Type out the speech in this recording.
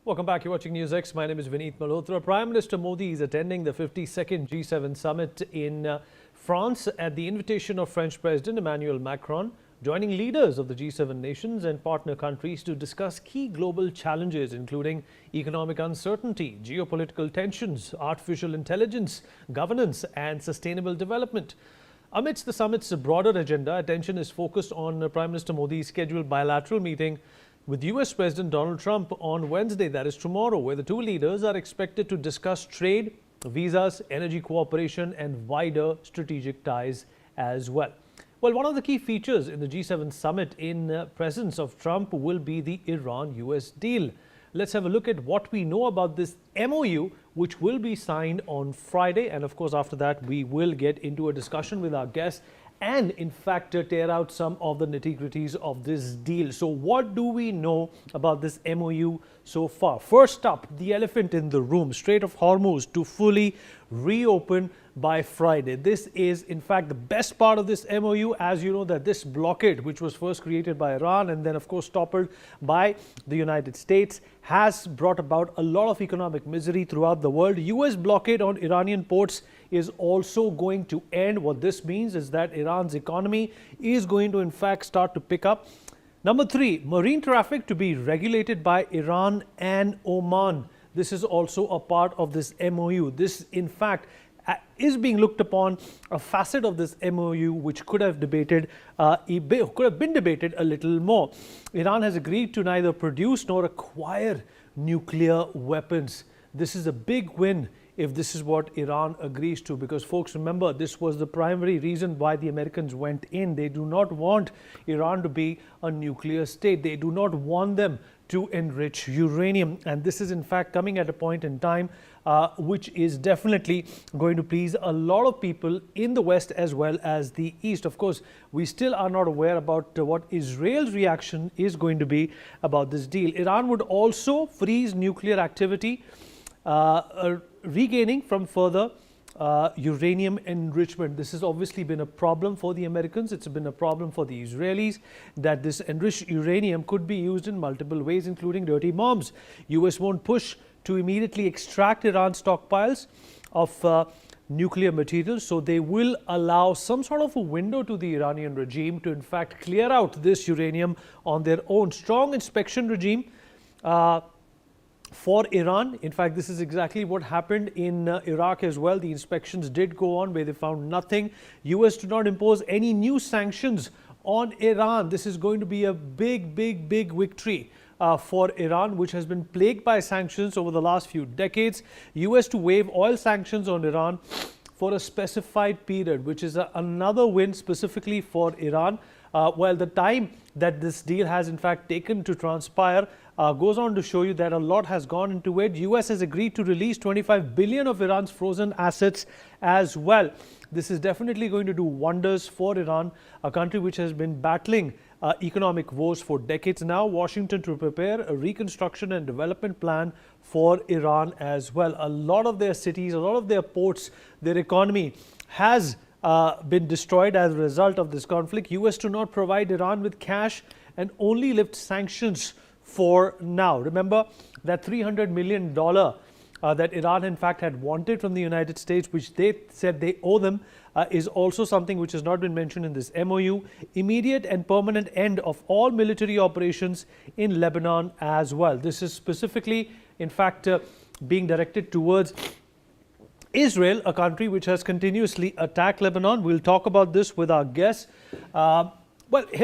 Welcome back. You're watching NewsX. My name is Vineet Malhotra. Prime Minister Modi is attending the 52nd G7 summit in France at the invitation of French President Emmanuel Macron, joining leaders of the G7 nations and partner countries to discuss key global challenges, including economic uncertainty, geopolitical tensions, artificial intelligence, governance, and sustainable development. Amidst the summit's broader agenda, attention is focused on Prime Minister Modi's scheduled bilateral meeting with US President Donald Trump on Wednesday, that is tomorrow, where the two leaders are expected to discuss trade, visas, energy cooperation, and wider strategic ties as well. Well, one of the key features in the G7 summit in presence of Trump will be the Iran-US deal. Let's have a look at what we know about this MoU, which will be signed on Friday. And of course, after that, we will get into a discussion with our guests and in fact tear out some of the nitty-gritties of this deal. So what do we know about this MoU so far? First up, the elephant in the room, Strait of Hormuz to fully reopen by Friday. This is in fact the best part of this MoU. As you know, that this blockade, which was first created by Iran and then of course toppled by the United States, has brought about a lot of economic misery throughout the world. US blockade on Iranian ports is also going to end. What this means is that Iran's economy is going to in fact start to pick up. Number three, marine traffic to be regulated by Iran and Oman. This is also a part of this MoU. This in fact is being looked upon a facet of this MoU which could have been debated a little more. Iran has agreed to neither produce nor acquire nuclear weapons. This is a big win if this is what Iran agrees to, because folks, remember, this was the primary reason why the Americans went in. They do not want Iran to be a nuclear state. They do not want them to enrich uranium. And this is in fact coming at a point in time which is definitely going to please a lot of people in the West as well as the East. Of course, we still are not aware about what Israel's reaction is going to be about this deal. Iran would also freeze nuclear activity, regaining from further uranium enrichment. This has obviously been a problem for the Americans. It's been a problem for the Israelis that this enriched uranium could be used in multiple ways, including dirty bombs. US won't push to immediately extract Iran's stockpiles of nuclear materials, so they will allow some sort of a window to the Iranian regime to in fact clear out this uranium on their own. Strong inspection regime for Iran. In fact, this is exactly what happened in Iraq as well. The inspections did go on where they found nothing. US did not impose any new sanctions on Iran. This is going to be a big victory for Iran, which has been plagued by sanctions over the last few decades. US to waive oil sanctions on Iran for a specified period, which is another win specifically for Iran. Well, the time that this deal has in fact taken to transpire goes on to show you that a lot has gone into it. US has agreed to release 25 billion of Iran's frozen assets as well. This is definitely going to do wonders for Iran, a country which has been battling economic woes for decades now. Washington to prepare a reconstruction and development plan for Iran as well. A lot of their cities, a lot of their ports, their economy has been destroyed as a result of this conflict. US to not provide Iran with cash and only lift sanctions for now. Remember that $300 million that Iran in fact had wanted from the United States, which they said they owe them, is also something which has not been mentioned in this MoU. Immediate and permanent end of all military operations in Lebanon as well. This is specifically in fact being directed towards Israel, a country which has continuously attacked Lebanon. We'll talk about this with our guests. Well,